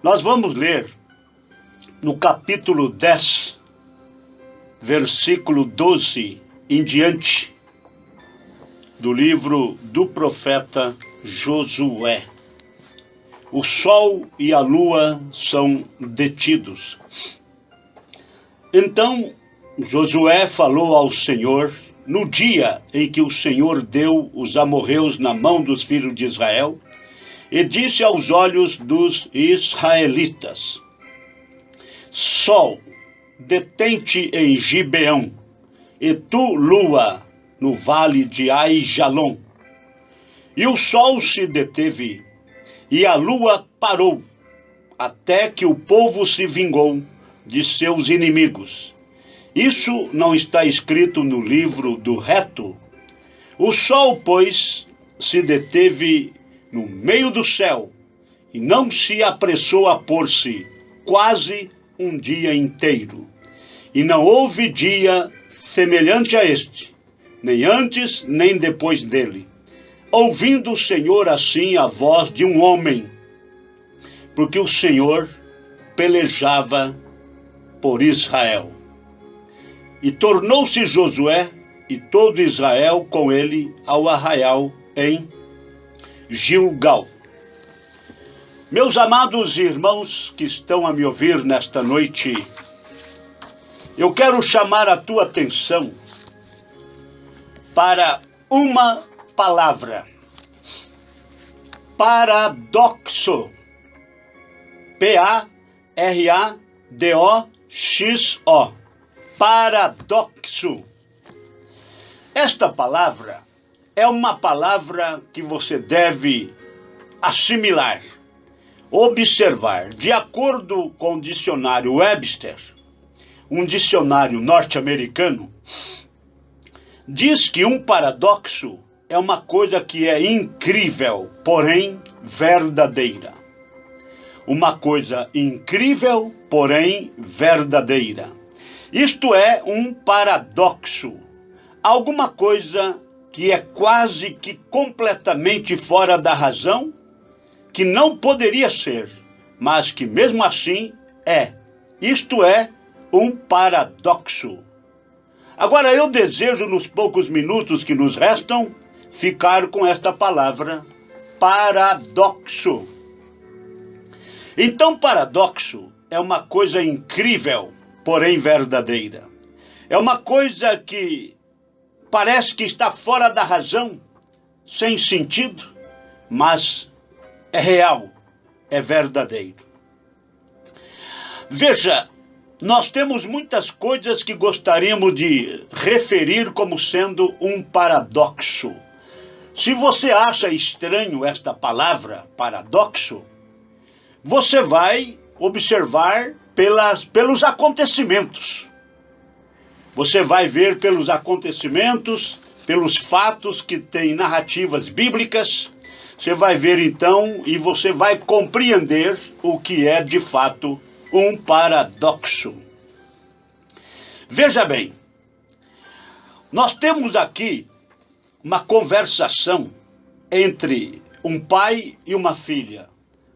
Nós vamos ler no capítulo 10, versículo 12 em diante, do livro do profeta Josué. O sol e a lua são detidos. Então Josué falou ao Senhor no dia em que o Senhor deu os amorreus na mão dos filhos de Israel, e disse aos olhos dos israelitas: Sol, detente em Gibeão, e tu, lua, no vale de Aijalon. E o sol se deteve, e a lua parou, até que o povo se vingou de seus inimigos. Isso não está escrito no livro do reto? O sol, pois, se deteve no meio do céu, e não se apressou a pôr-se quase um dia inteiro. E não houve dia semelhante a este, nem antes nem depois dele, ouvindo o Senhor assim a voz de um homem, porque o Senhor pelejava por Israel. E tornou-se Josué e todo Israel com ele ao arraial em Gilgal. Meus amados irmãos que estão a me ouvir nesta noite, eu quero chamar a tua atenção para uma palavra: paradoxo. P-A-R-A-D-O-X-O. Paradoxo. Esta palavra é uma palavra que você deve assimilar, observar. De acordo com o dicionário Webster, um dicionário norte-americano, diz que um paradoxo é uma coisa que é incrível, porém verdadeira. Uma coisa incrível, porém verdadeira. Isto é um paradoxo. Alguma coisa que é quase que completamente fora da razão, que não poderia ser, mas que mesmo assim é. Isto é um paradoxo. Agora eu desejo, nos poucos minutos que nos restam, ficar com esta palavra, paradoxo. Então, paradoxo é uma coisa incrível, porém verdadeira. É uma coisa que parece que está fora da razão, sem sentido, mas é real, é verdadeiro. Veja, nós temos muitas coisas que gostaríamos de referir como sendo um paradoxo. Se você acha estranho esta palavra, paradoxo, você vai observar pelos acontecimentos. Você vai ver pelos acontecimentos, pelos fatos que têm narrativas bíblicas. Você vai ver então e você vai compreender o que é de fato um paradoxo. Veja bem, nós temos aqui uma conversação entre um pai e uma filha,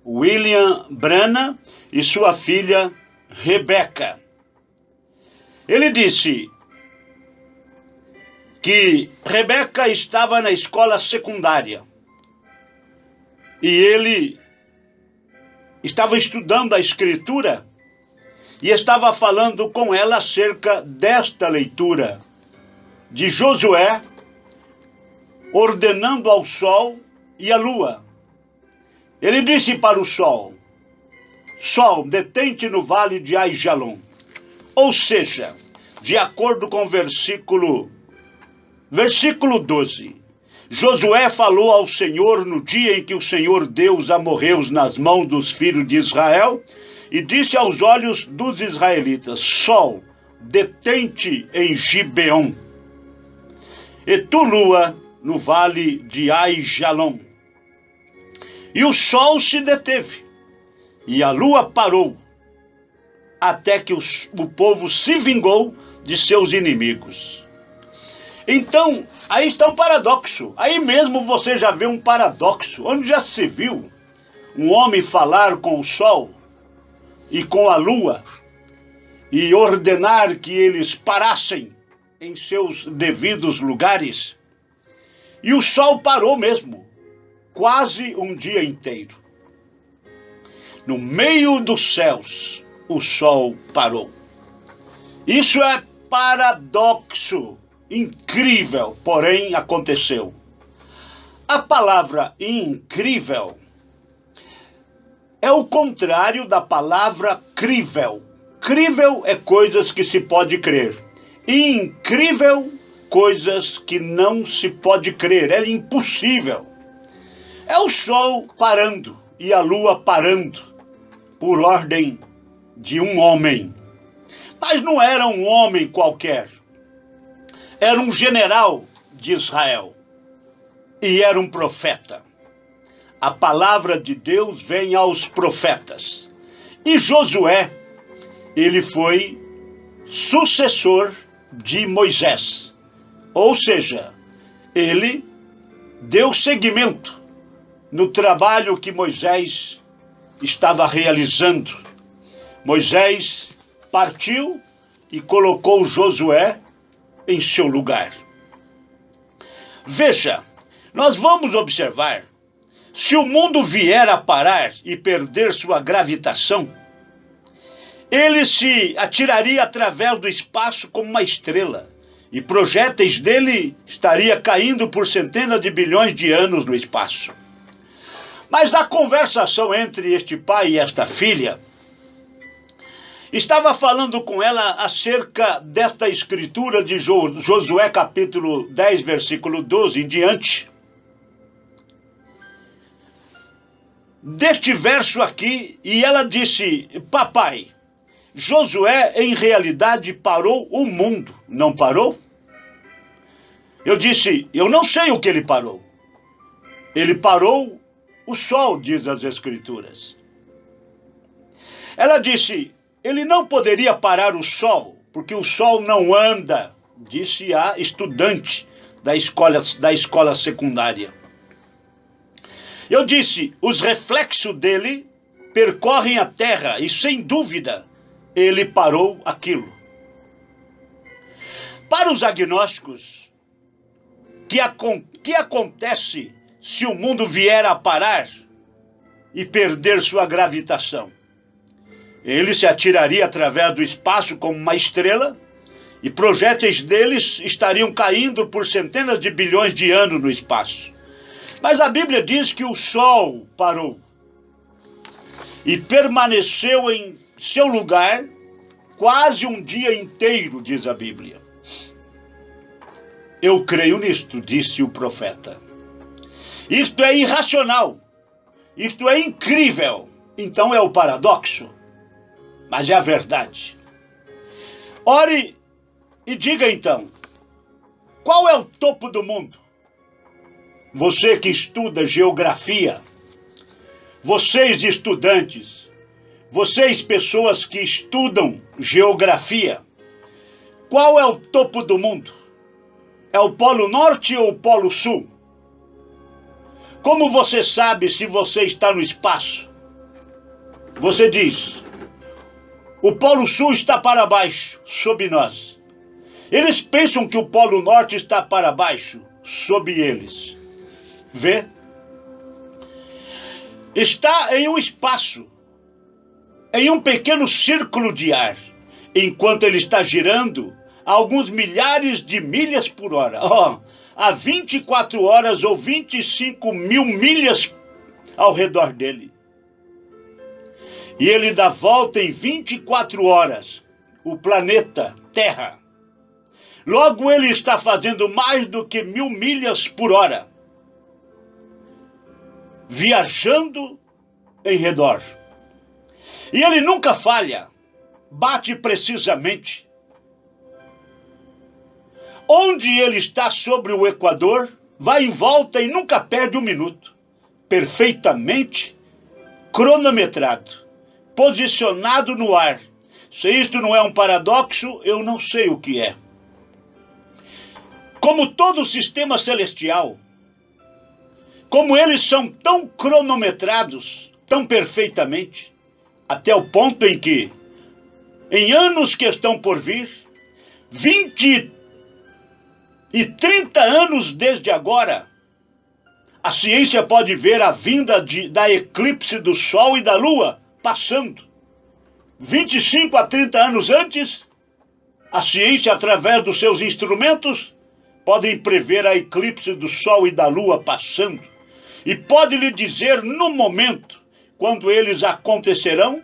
William Branham e sua filha Rebecca. Ele disse que Rebecca estava na escola secundária e ele estava estudando a Escritura e estava falando com ela acerca desta leitura de Josué, ordenando ao sol e à lua. Ele disse para o sol: Sol, detente no vale de Aijalon. Ou seja, de acordo com o versículo 12, Josué falou ao Senhor no dia em que o Senhor deu os amorreus nas mãos dos filhos de Israel, e disse aos olhos dos israelitas: Sol, detente em Gibeão, e tu, lua, no vale de Aijalon. E o sol se deteve, e a lua parou, até que o povo se vingou de seus inimigos. Então, aí está um paradoxo. Aí mesmo você já vê um paradoxo. Onde já se viu um homem falar com o sol e com a lua, e ordenar que eles parassem em seus devidos lugares. E o sol parou mesmo, quase um dia inteiro. No meio dos céus, o sol parou. Isso é paradoxo, incrível, porém aconteceu. A palavra incrível é o contrário da palavra crível. Crível é coisas que se pode crer. Incrível, coisas que não se pode crer. É impossível. É o sol parando e a lua parando por ordem de um homem. Mas não era um homem qualquer. Era um general de Israel. E era um profeta. A palavra de Deus vem aos profetas. E Josué, ele foi sucessor de Moisés. Ou seja, ele deu seguimento no trabalho que Moisés estava realizando. Moisés partiu e colocou Josué em seu lugar. Veja, nós vamos observar, se o mundo vier a parar e perder sua gravitação, ele se atiraria através do espaço como uma estrela, e projéteis dele estaria caindo por centenas de bilhões de anos no espaço. Mas a conversação entre este pai e esta filha estava falando com ela acerca desta escritura de Josué capítulo 10, versículo 12 em diante. Deste verso aqui, e ela disse: papai, Josué em realidade parou o mundo, não parou? Eu disse: eu não sei o que ele parou. Ele parou o sol, diz as escrituras. Ela disse: ele não poderia parar o sol, porque o sol não anda, disse a estudante da escola secundária. Eu disse: os reflexos dele percorrem a terra e, sem dúvida, ele parou aquilo. Para os agnósticos, que acontece se o mundo vier a parar e perder sua gravitação? Ele se atiraria através do espaço como uma estrela e projéteis deles estariam caindo por centenas de bilhões de anos no espaço. Mas a Bíblia diz que o sol parou e permaneceu em seu lugar quase um dia inteiro, diz a Bíblia. Eu creio nisto, disse o profeta. Isto é irracional, isto é incrível, então é o paradoxo, mas é a verdade. Ore e diga então, qual é o topo do mundo? Você que estuda geografia, vocês estudantes, vocês pessoas que estudam geografia, qual é o topo do mundo? É o Polo Norte ou o Polo Sul? Como você sabe se você está no espaço? Você diz: o Polo Sul está para baixo, sob nós. Eles pensam que o Polo Norte está para baixo, sob eles. Vê? Está em um espaço, em um pequeno círculo de ar, enquanto ele está girando a alguns milhares de milhas por hora. Há 24 horas ou 25 mil milhas ao redor dele. E ele dá volta em 24 horas, o planeta Terra. Logo ele está fazendo mais do que 1000 milhas por hora, viajando em redor. E ele nunca falha, bate precisamente. Onde ele está sobre o Equador, vai em volta e nunca perde um minuto. Perfeitamente cronometrado, posicionado no ar. Se isto não é um paradoxo, eu não sei o que é. Como todo o sistema celestial, como eles são tão cronometrados, tão perfeitamente, até o ponto em que, em anos que estão por vir, 20 e 30 anos desde agora, a ciência pode ver a vinda da eclipse do Sol e da Lua passando. 25 a 30 anos antes, a ciência, através dos seus instrumentos, podem prever a eclipse do Sol e da Lua passando. E pode lhe dizer no momento quando eles acontecerão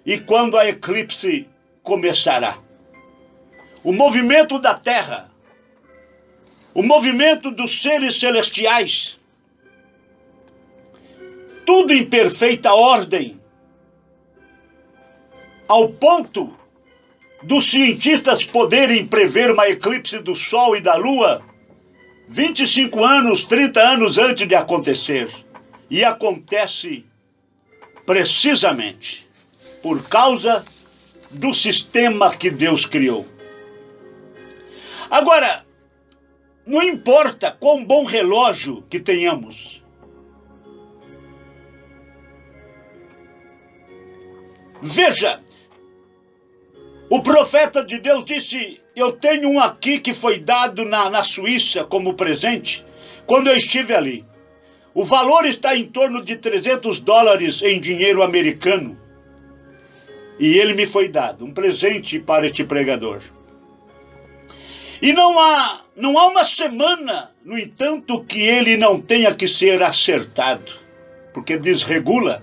e quando a eclipse começará. O movimento da Terra, o movimento dos seres celestiais, tudo em perfeita ordem, ao ponto dos cientistas poderem prever uma eclipse do Sol e da Lua 25 anos, 30 anos antes de acontecer. E acontece precisamente por causa do sistema que Deus criou. Agora, não importa quão bom relógio que tenhamos, veja, o profeta de Deus disse: eu tenho um aqui que foi dado na Suíça como presente, quando eu estive ali. O valor está em torno de $300 em dinheiro americano. E ele me foi dado, um presente para este pregador. E não há uma semana, no entanto, que ele não tenha que ser acertado, porque desregula,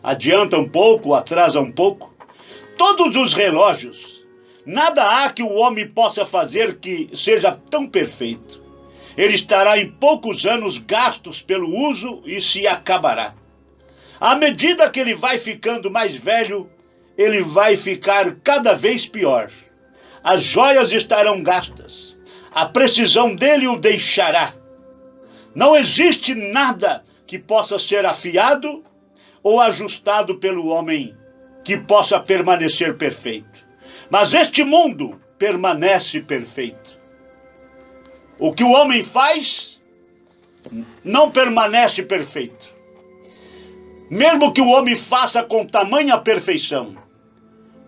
adianta um pouco, atrasa um pouco. Todos os relógios, nada há que o homem possa fazer que seja tão perfeito. Ele estará em poucos anos gastos pelo uso e se acabará. À medida que ele vai ficando mais velho, ele vai ficar cada vez pior. As joias estarão gastas. A precisão dele o deixará. Não existe nada que possa ser afiado ou ajustado pelo homem que possa permanecer perfeito. Mas este mundo permanece perfeito. O que o homem faz não permanece perfeito. Mesmo que o homem faça com tamanha perfeição,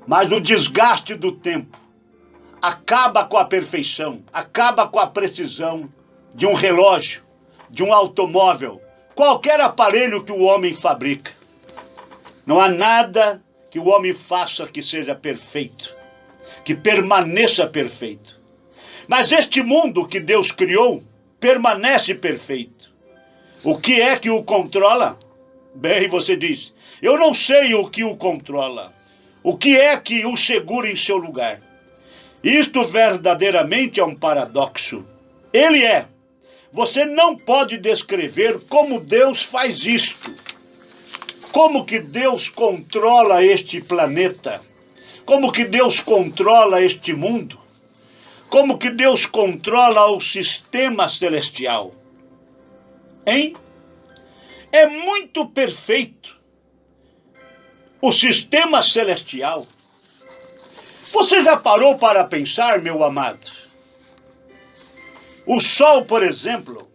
mas o desgaste do tempo acaba com a perfeição, acaba com a precisão de um relógio, de um automóvel, qualquer aparelho que o homem fabrica. Não há nada que o homem faça que seja perfeito, que permaneça perfeito. Mas este mundo que Deus criou permanece perfeito. O que é que o controla? Bem, você diz, eu não sei o que o controla. O que é que o segura em seu lugar? Isto verdadeiramente é um paradoxo. Ele é. Você não pode descrever como Deus faz isto. Como que Deus controla este planeta? Como que Deus controla este mundo? Como que Deus controla o sistema celestial? Hein? É muito perfeito o sistema celestial. Você já parou para pensar, meu amado? O Sol, por exemplo,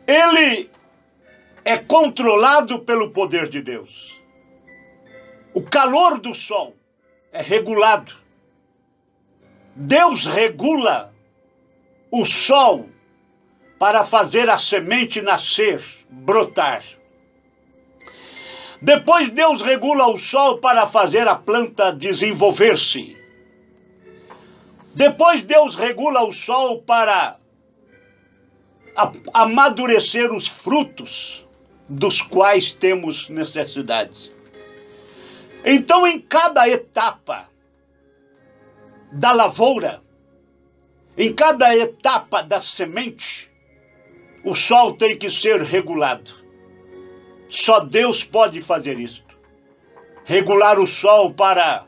ele é controlado pelo poder de Deus. O calor do Sol é regulado. Deus regula o Sol para fazer a semente nascer, brotar. Depois Deus regula o Sol para fazer a planta desenvolver-se. Depois Deus regula o Sol para amadurecer os frutos dos quais temos necessidade. Então, em cada etapa da lavoura, em cada etapa da semente, o Sol tem que ser regulado. Só Deus pode fazer isto. Regular o Sol para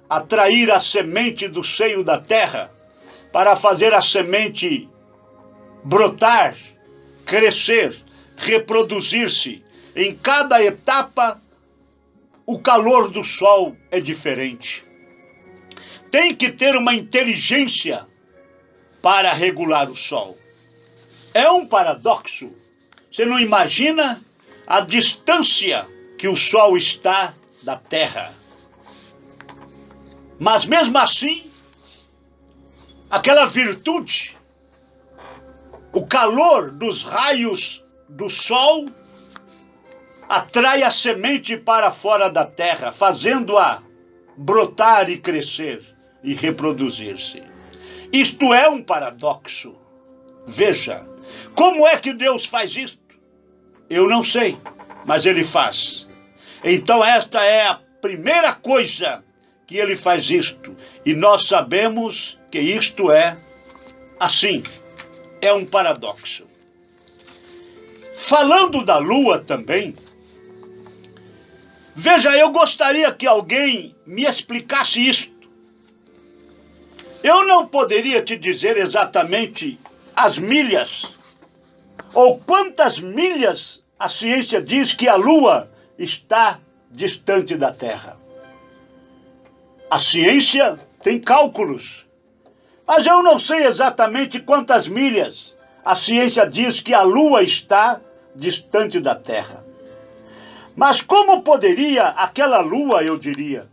atrair a semente do seio da terra, para fazer a semente brotar, crescer, reproduzir-se. Em cada etapa, o calor do Sol é diferente. Tem que ter uma inteligência para regular o Sol. É um paradoxo. Você não imagina a distância que o sol está da terra. Mas mesmo assim, aquela virtude, o calor dos raios do sol, atrai a semente para fora da terra, fazendo-a brotar e crescer e reproduzir-se. Isto é um paradoxo. Veja, como é que Deus faz isto? Eu não sei, mas Ele faz. Então esta é a primeira coisa que Ele faz isto. E nós sabemos que isto é assim. É um paradoxo. Falando da lua também, veja, eu gostaria que alguém me explicasse isto. Eu não poderia te dizer exatamente as milhas, ou quantas milhas a ciência diz que a lua está distante da Terra. A ciência tem cálculos, mas eu não sei exatamente quantas milhas a ciência diz que a lua está distante da Terra. Mas como poderia aquela lua, eu diria,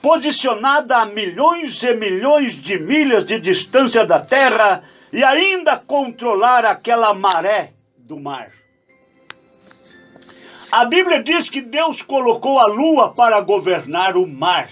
posicionada a milhões e milhões de milhas de distância da Terra e ainda controlar aquela maré do mar? A Bíblia diz que Deus colocou a lua para governar o mar.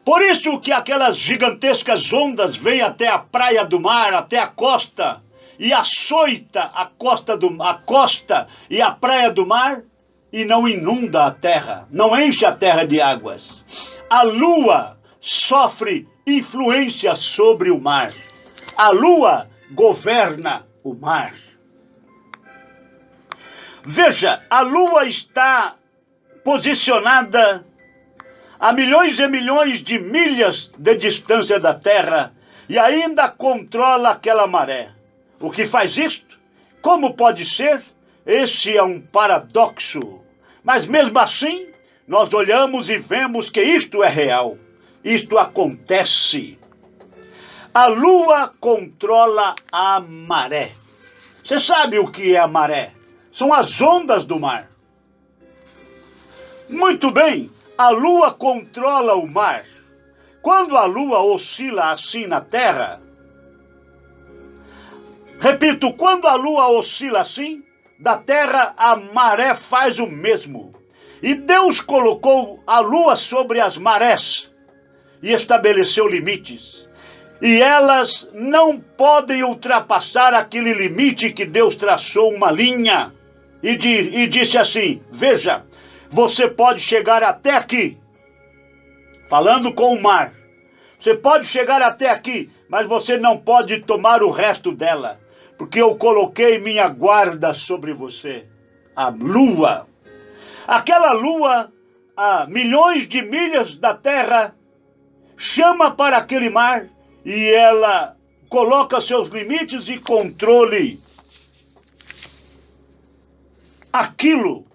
Por isso que aquelas gigantescas ondas vêm até a praia do mar, até a costa, e açoita a costa e a praia do mar, e não inunda a terra, não enche a terra de águas. A lua sofre influência sobre o mar. A lua governa o mar. Veja, a lua está posicionada a milhões e milhões de milhas de distância da terra e ainda controla aquela maré. O que faz isto? Como pode ser? Esse é um paradoxo. Mas mesmo assim, nós olhamos e vemos que isto é real. Isto acontece. A lua controla a maré. Você sabe o que é a maré? São as ondas do mar. Muito bem, a lua controla o mar. Quando a lua oscila assim na terra, repito, quando a lua oscila assim, da terra a maré faz o mesmo. E Deus colocou a lua sobre as marés e estabeleceu limites. E elas não podem ultrapassar aquele limite que Deus traçou uma linha. E disse assim, veja, você pode chegar até aqui, falando com o mar. Você pode chegar até aqui, mas você não pode tomar o resto dela, porque eu coloquei minha guarda sobre você, a lua. Aquela lua, a milhões de milhas da terra, chama para aquele mar e ela coloca seus limites e controle aquilo.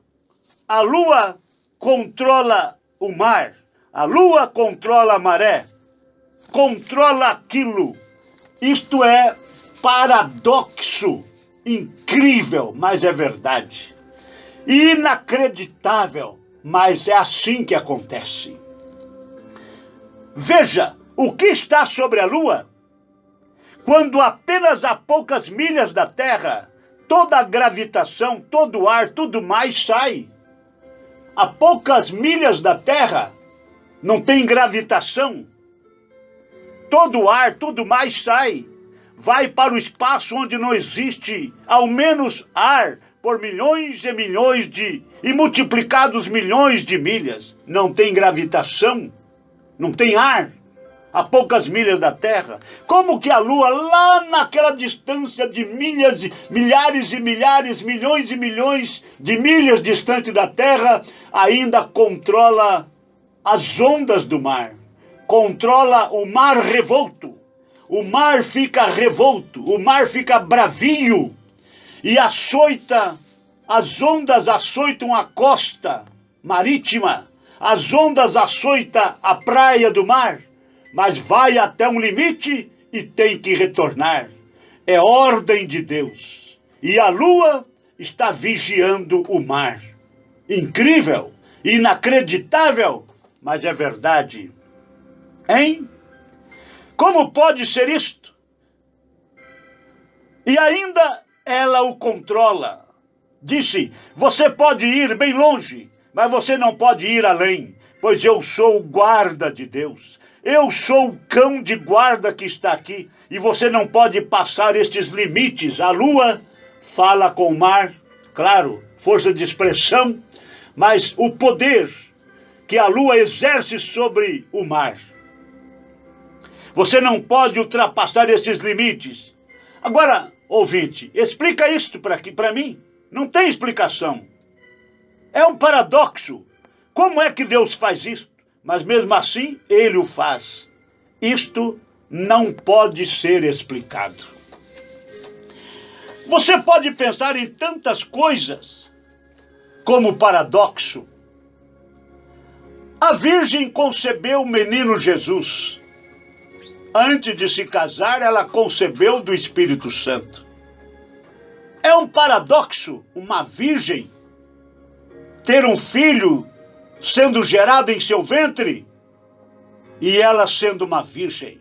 A lua controla o mar, a lua controla a maré, controla aquilo. Isto é paradoxo, incrível, mas é verdade. Inacreditável, mas é assim que acontece. Veja, o que está sobre a lua? Quando apenas a poucas milhas da terra, toda a gravitação, todo o ar, tudo mais sai. A poucas milhas da terra, não tem gravitação. Todo o ar, tudo mais sai. Vai para o espaço onde não existe, ao menos ar, por milhões e milhões e multiplicados milhões de milhas. Não tem gravitação, não tem ar, a poucas milhas da Terra. Como que a Lua, lá naquela distância de milhas, milhares e milhares, milhões e milhões de milhas distante da Terra, ainda controla as ondas do mar, controla o mar revolto. O mar fica revolto, o mar fica bravio e açoita, as ondas açoitam a costa marítima, as ondas açoitam a praia do mar, mas vai até um limite e tem que retornar. É ordem de Deus. E a lua está vigiando o mar. incrível, inacreditável, mas é verdade. Hein? Como pode ser isto? E ainda ela o controla. Disse, você pode ir bem longe, mas você não pode ir além, pois eu sou o guarda de Deus. Eu sou o cão de guarda que está aqui, e você não pode passar estes limites. A lua fala com o mar, claro, força de expressão, mas o poder que a lua exerce sobre o mar. Você não pode ultrapassar esses limites. Agora, ouvinte, explica isto para mim. Não tem explicação. É um paradoxo. Como é que Deus faz isto? Mas mesmo assim, Ele o faz. Isto não pode ser explicado. Você pode pensar em tantas coisas como paradoxo. A Virgem concebeu o menino Jesus. Antes de se casar, ela concebeu do Espírito Santo. É um paradoxo uma virgem ter um filho sendo gerado em seu ventre e ela sendo uma virgem.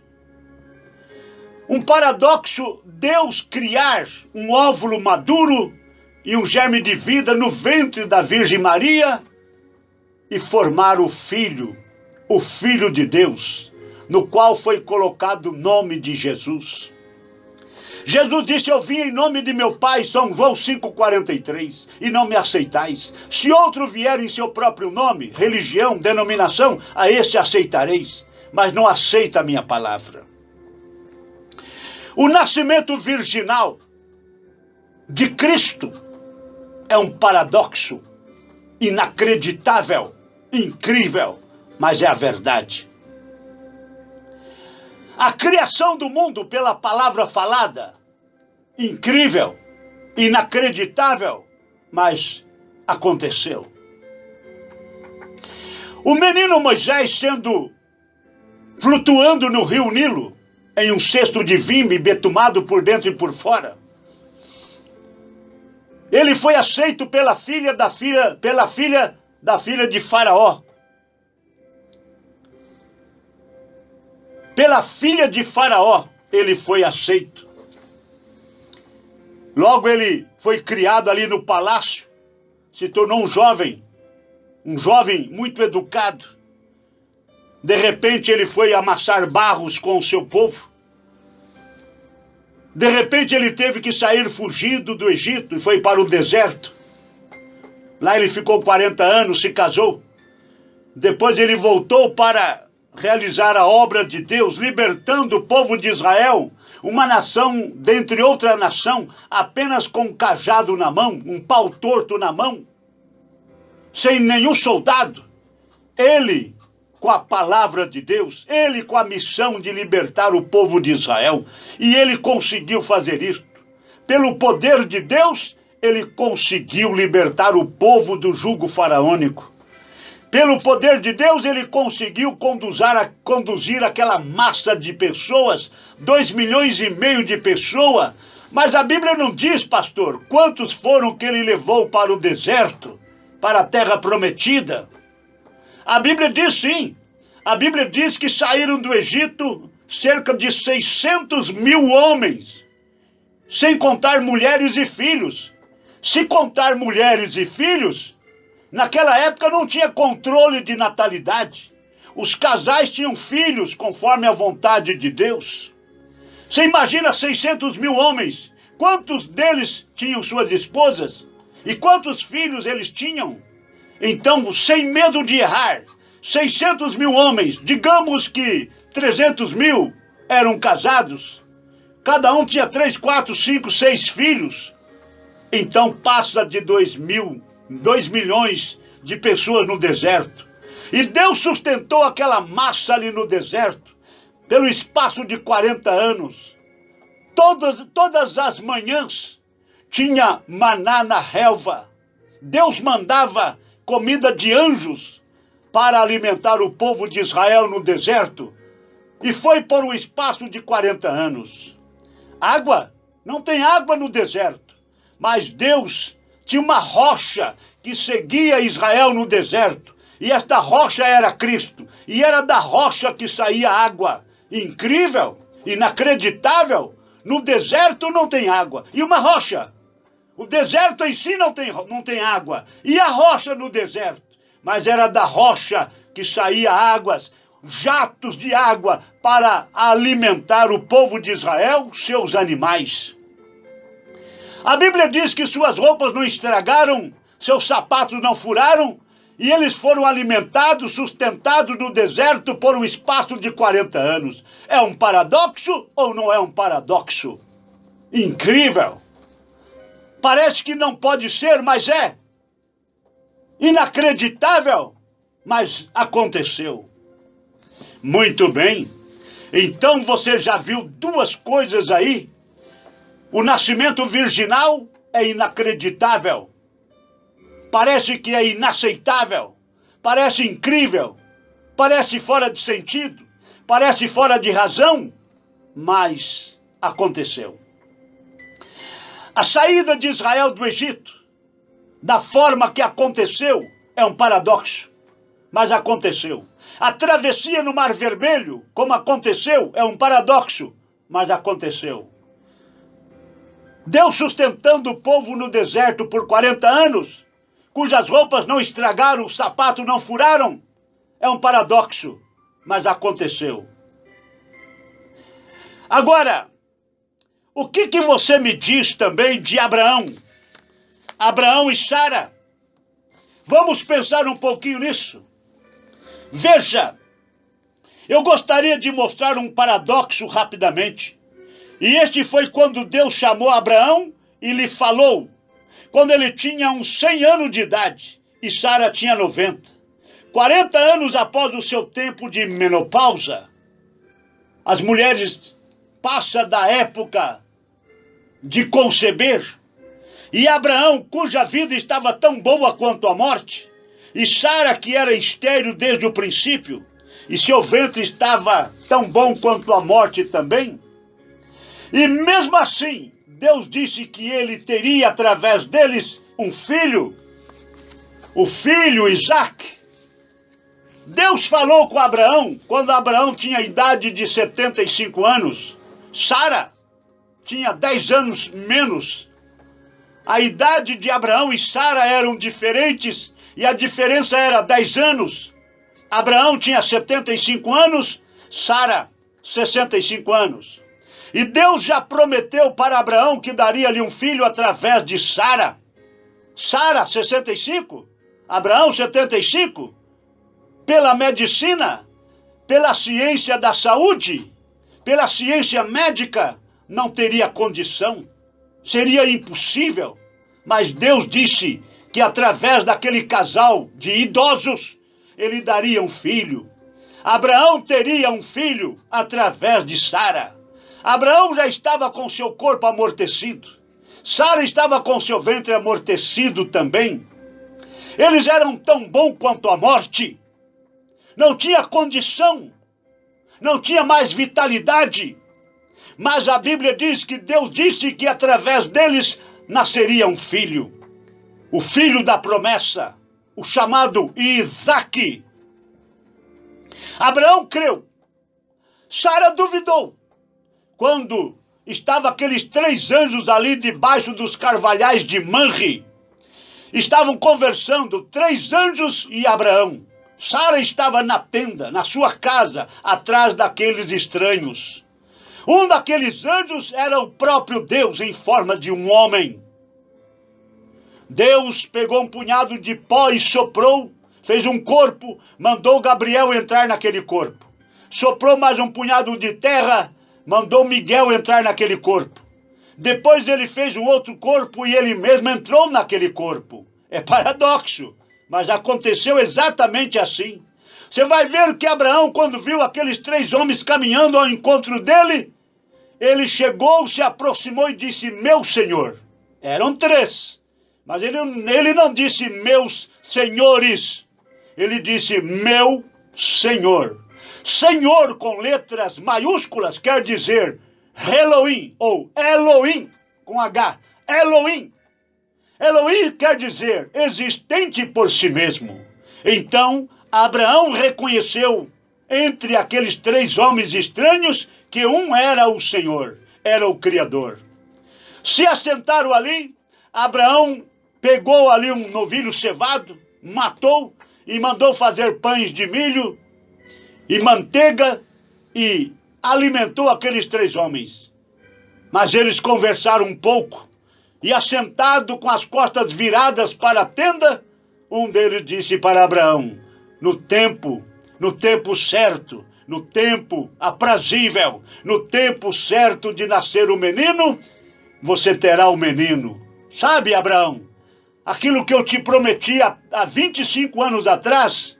Um paradoxo Deus criar um óvulo maduro e um germe de vida no ventre da Virgem Maria e formar o Filho de Deus, no qual foi colocado o nome de Jesus. Jesus disse, eu vim em nome de meu Pai, São João 5,43, e não me aceitais. Se outro vier em seu próprio nome, religião, denominação, a esse aceitareis, mas não aceita a minha palavra. O nascimento virginal de Cristo é um paradoxo inacreditável, incrível, mas é a verdade. A criação do mundo pela palavra falada, incrível, inacreditável, mas aconteceu. O menino Moisés flutuando no rio Nilo, em um cesto de vime betumado por dentro e por fora. Ele foi aceito pela filha de Faraó. Pela filha de Faraó, ele foi aceito. Logo ele foi criado ali no palácio, se tornou um jovem muito educado. De repente ele foi amassar barros com o seu povo. De repente ele teve que sair fugido do Egito e foi para o deserto. Lá ele ficou 40 anos, se casou. Depois ele voltou para realizar a obra de Deus, libertando o povo de Israel, uma nação dentre outra nação, apenas com um cajado na mão, um pau torto na mão, sem nenhum soldado. Ele, com a palavra de Deus, ele com a missão de libertar o povo de Israel, e ele conseguiu fazer isso. Pelo poder de Deus, ele conseguiu libertar o povo do jugo faraônico. Pelo poder de Deus, ele conseguiu conduzir aquela massa de pessoas, 2,5 milhões de pessoas. Mas a Bíblia não diz, pastor, quantos foram que ele levou para o deserto, para a terra prometida. A Bíblia diz sim. A Bíblia diz que saíram do Egito cerca de 600 mil homens, sem contar mulheres e filhos. Se contar mulheres e filhos, naquela época não tinha controle de natalidade. Os casais tinham filhos conforme a vontade de Deus. Você imagina 600 mil homens. Quantos deles tinham suas esposas? E quantos filhos eles tinham? Então, sem medo de errar, 600 mil homens, digamos que 300 mil eram casados. Cada um tinha 3, 4, 5, 6 filhos. Então passa de 2 milhões de pessoas no deserto. E Deus sustentou aquela massa ali no deserto pelo espaço de 40 anos. Todas as manhãs tinha maná na relva. Deus mandava comida de anjos para alimentar o povo de Israel no deserto. E foi por um espaço de 40 anos. Água? Não tem água no deserto. Mas Deus tinha uma rocha que seguia Israel no deserto. E esta rocha era Cristo. E era da rocha que saía água. Incrível, inacreditável. No deserto não tem água. E uma rocha. O deserto em si não tem água. E a rocha no deserto. Mas era da rocha que saía águas, jatos de água para alimentar o povo de Israel, seus animais. A Bíblia diz que suas roupas não estragaram, seus sapatos não furaram, e eles foram alimentados, sustentados no deserto por um espaço de 40 anos. É um paradoxo ou não é um paradoxo? Incrível! Parece que não pode ser, mas é. Inacreditável, mas aconteceu. Muito bem. Então você já viu duas coisas aí? O nascimento virginal é inacreditável. Parece que é inaceitável. Parece incrível. Parece fora de sentido. Parece fora de razão. Mas aconteceu. A saída de Israel do Egito, da forma que aconteceu, é um paradoxo. Mas aconteceu. A travessia no Mar Vermelho, como aconteceu, é um paradoxo. Mas aconteceu. Deus sustentando o povo no deserto por 40 anos, cujas roupas não estragaram, os sapatos não furaram, é um paradoxo, mas aconteceu. Agora, o que você me diz também de Abraão? Abraão e Sara. Vamos pensar um pouquinho nisso. Veja, eu gostaria de mostrar um paradoxo rapidamente. E este foi quando Deus chamou Abraão e lhe falou, quando ele tinha uns 100 anos de idade e Sara tinha 90. 40 anos após o seu tempo de menopausa, as mulheres passam da época de conceber, e Abraão, cuja vida estava tão boa quanto a morte, e Sara, que era estéril desde o princípio, e seu ventre estava tão bom quanto a morte também, e mesmo assim, Deus disse que ele teria através deles um filho, o filho Isaque. Deus falou com Abraão quando Abraão tinha a idade de 75 anos. Sara tinha 10 anos menos. A idade de Abraão e Sara eram diferentes e a diferença era 10 anos. Abraão tinha 75 anos, Sara 65 anos. E Deus já prometeu para Abraão que daria-lhe um filho através de Sara. Sara, 65, Abraão, 75. Pela medicina, pela ciência da saúde, pela ciência médica, não teria condição. Seria impossível. Mas Deus disse que através daquele casal de idosos, ele daria um filho. Abraão teria um filho através de Sara. Abraão já estava com seu corpo amortecido. Sara estava com seu ventre amortecido também. Eles eram tão bons quanto a morte. Não tinha condição. Não tinha mais vitalidade. Mas a Bíblia diz que Deus disse que através deles nasceria um filho. O filho da promessa. O chamado Isaque. Abraão creu. Sara duvidou. Quando estavam aqueles 3 anjos ali debaixo dos carvalhais de Manre, estavam conversando, 3 anjos e Abraão. Sara estava na tenda, na sua casa, atrás daqueles estranhos. Um daqueles anjos era o próprio Deus em forma de um homem. Deus pegou um punhado de pó e soprou, fez um corpo, mandou Gabriel entrar naquele corpo. Soprou mais um punhado de terra, mandou Miguel entrar naquele corpo. Depois ele fez um outro corpo e ele mesmo entrou naquele corpo. É paradoxo, mas aconteceu exatamente assim. Você vai ver que Abraão, quando viu aqueles 3 homens caminhando ao encontro dele, ele chegou, se aproximou e disse, meu senhor. Eram 3, mas ele não disse meus senhores. Ele disse meu senhor. Senhor com letras maiúsculas quer dizer Elohim ou Elohim com H. Elohim. Elohim quer dizer existente por si mesmo. Então, Abraão reconheceu entre aqueles 3 homens estranhos que um era o Senhor, era o Criador. Se assentaram ali, Abraão pegou ali um novilho cevado, matou e mandou fazer pães de milho e manteiga e alimentou aqueles 3 homens. Mas eles conversaram um pouco e, assentado com as costas viradas para a tenda, um deles disse para Abraão: no tempo certo, no tempo aprazível, no tempo certo de nascer o menino, você terá o menino. Sabe, Abraão, aquilo que eu te prometi há 25 anos atrás,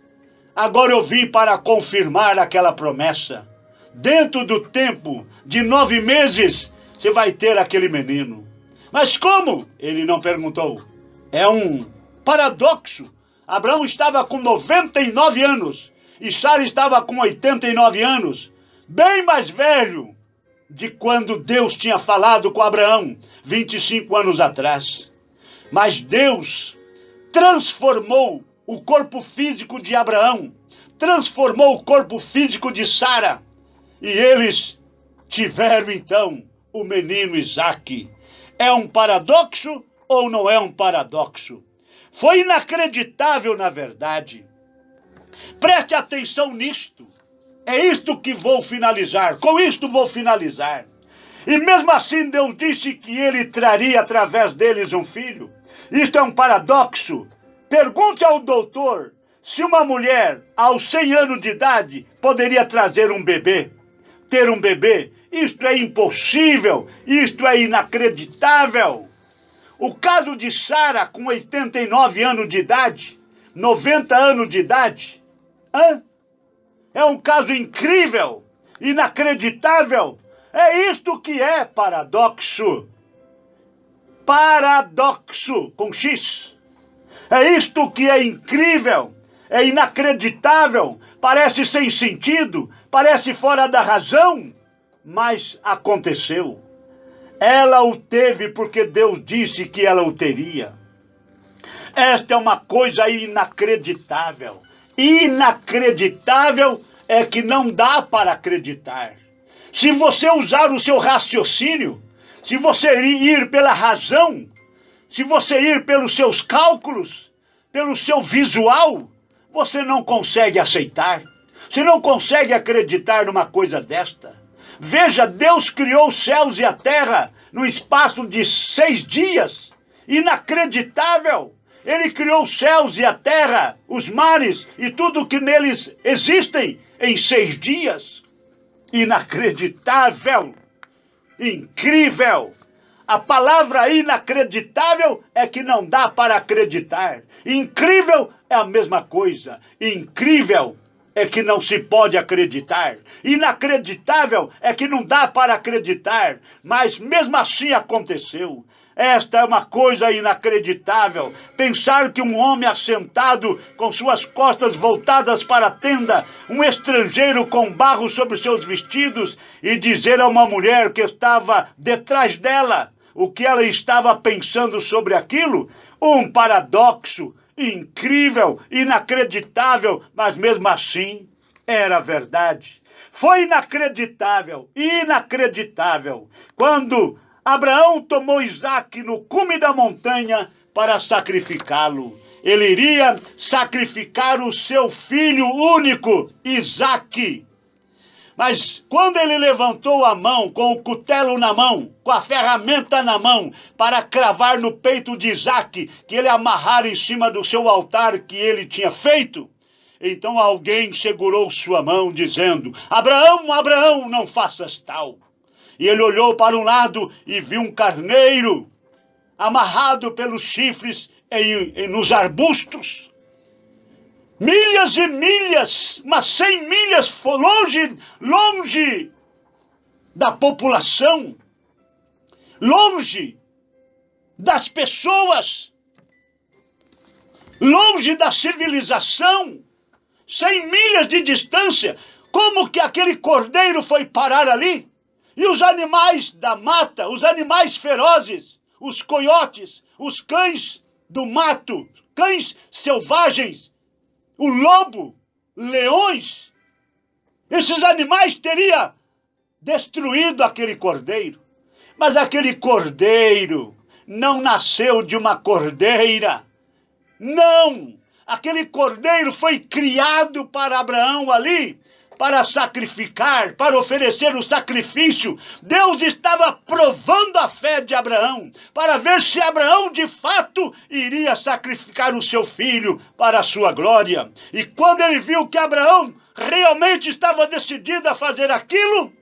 agora eu vim para confirmar aquela promessa. Dentro do tempo de 9 meses, você vai ter aquele menino. Mas como? Ele não perguntou. É um paradoxo. Abraão estava com 99 anos e Sara estava com 89 anos, bem mais velho de quando Deus tinha falado com Abraão 25 anos atrás. Mas Deus transformou o corpo físico de Abraão, transformou o corpo físico de Sara, e eles tiveram então o menino Isaque. É um paradoxo ou não é um paradoxo? Foi inacreditável, na verdade. Preste atenção nisto. É isto que vou finalizar. Com isto vou finalizar. E mesmo assim Deus disse que ele traria através deles um filho. Isto é um paradoxo. Pergunte ao doutor se uma mulher aos 100 anos de idade poderia trazer um bebê, ter um bebê. Isto é impossível, isto é inacreditável. O caso de Sara com 89 anos de idade, 90 anos de idade, é um caso incrível, inacreditável. É isto que é paradoxo. Paradoxo, com X. É isto que é incrível, é inacreditável, parece sem sentido, parece fora da razão, mas aconteceu. Ela o teve porque Deus disse que ela o teria. Esta é uma coisa inacreditável. Inacreditável é que não dá para acreditar. Se você usar o seu raciocínio, se você ir pela razão, se você ir pelos seus cálculos, pelo seu visual, você não consegue aceitar. Você não consegue acreditar numa coisa desta. Veja, Deus criou os céus e a terra no espaço de 6 dias. Inacreditável! Ele criou os céus e a terra, os mares e tudo que neles existem em 6 dias. Inacreditável! Incrível! A palavra inacreditável é que não dá para acreditar. Incrível é a mesma coisa. Incrível é que não se pode acreditar. Inacreditável é que não dá para acreditar. Mas mesmo assim aconteceu. Esta é uma coisa inacreditável. Pensar que um homem assentado com suas costas voltadas para a tenda, um estrangeiro com barro sobre seus vestidos, e dizer a uma mulher que estava detrás dela o que ela estava pensando sobre aquilo, um paradoxo incrível, inacreditável, mas mesmo assim era verdade. Foi inacreditável, inacreditável, quando Abraão tomou Isaque no cume da montanha para sacrificá-lo. Ele iria sacrificar o seu filho único, Isaque. Mas quando ele levantou a mão, com o cutelo na mão, com a ferramenta na mão, para cravar no peito de Isaque, que ele amarrara em cima do seu altar que ele tinha feito, então alguém segurou sua mão, dizendo: Abraão, Abraão, não faças tal. E ele olhou para um lado e viu um carneiro amarrado pelos chifres nos arbustos. Milhas e milhas, mas 100 milhas longe da população, longe das pessoas, longe da civilização, 100 milhas de distância. Como que aquele cordeiro foi parar ali? E os animais da mata, os animais ferozes, os coiotes, os cães do mato, cães selvagens, o lobo, leões, esses animais teriam destruído aquele cordeiro. Mas aquele cordeiro não nasceu de uma cordeira. Não! Aquele cordeiro foi criado para Abraão ali, para sacrificar, para oferecer o sacrifício. Deus estava provando a fé de Abraão, para ver se Abraão de fato iria sacrificar o seu filho para a sua glória. E quando ele viu que Abraão realmente estava decidido a fazer aquilo,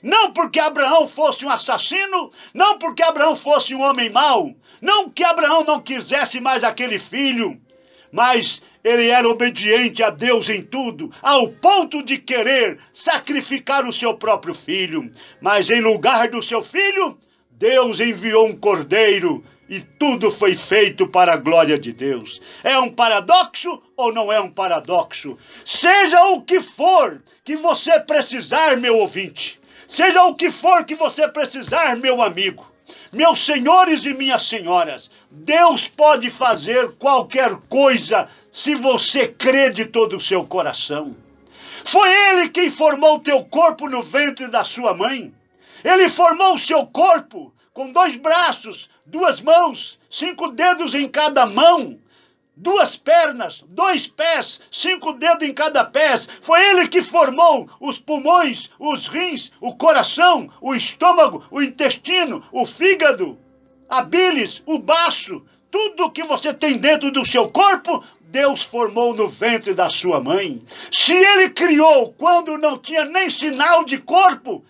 não porque Abraão fosse um assassino, não porque Abraão fosse um homem mau, não que Abraão não quisesse mais aquele filho, mas ele era obediente a Deus em tudo, ao ponto de querer sacrificar o seu próprio filho. Mas em lugar do seu filho, Deus enviou um cordeiro e tudo foi feito para a glória de Deus. É um paradoxo ou não é um paradoxo? Seja o que for que você precisar, meu ouvinte, seja o que for que você precisar, meu amigo, meus senhores e minhas senhoras, Deus pode fazer qualquer coisa se você crê de todo o seu coração. Foi Ele quem formou o teu corpo no ventre da sua mãe. Ele formou o seu corpo com 2 braços, 2 mãos, 5 dedos em cada mão, 2 pernas, 2 pés, 5 dedos em cada pé. Foi Ele que formou os pulmões, os rins, o coração, o estômago, o intestino, o fígado, a bilis, o baço. Tudo que você tem dentro do seu corpo, Deus formou no ventre da sua mãe. Se Ele criou quando não tinha nem sinal de corpo,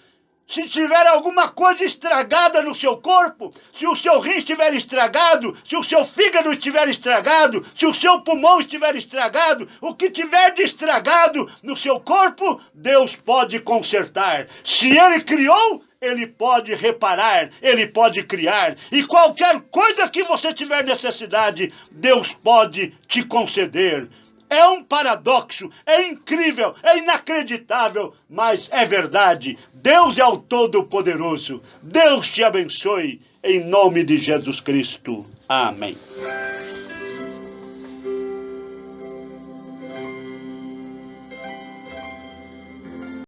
se tiver alguma coisa estragada no seu corpo, se o seu rim estiver estragado, se o seu fígado estiver estragado, se o seu pulmão estiver estragado, o que tiver de estragado no seu corpo, Deus pode consertar. Se Ele criou, Ele pode reparar, Ele pode criar. E qualquer coisa que você tiver necessidade, Deus pode te conceder. É um paradoxo, é incrível, é inacreditável, mas é verdade. Deus é o Todo-Poderoso. Deus te abençoe, em nome de Jesus Cristo. Amém.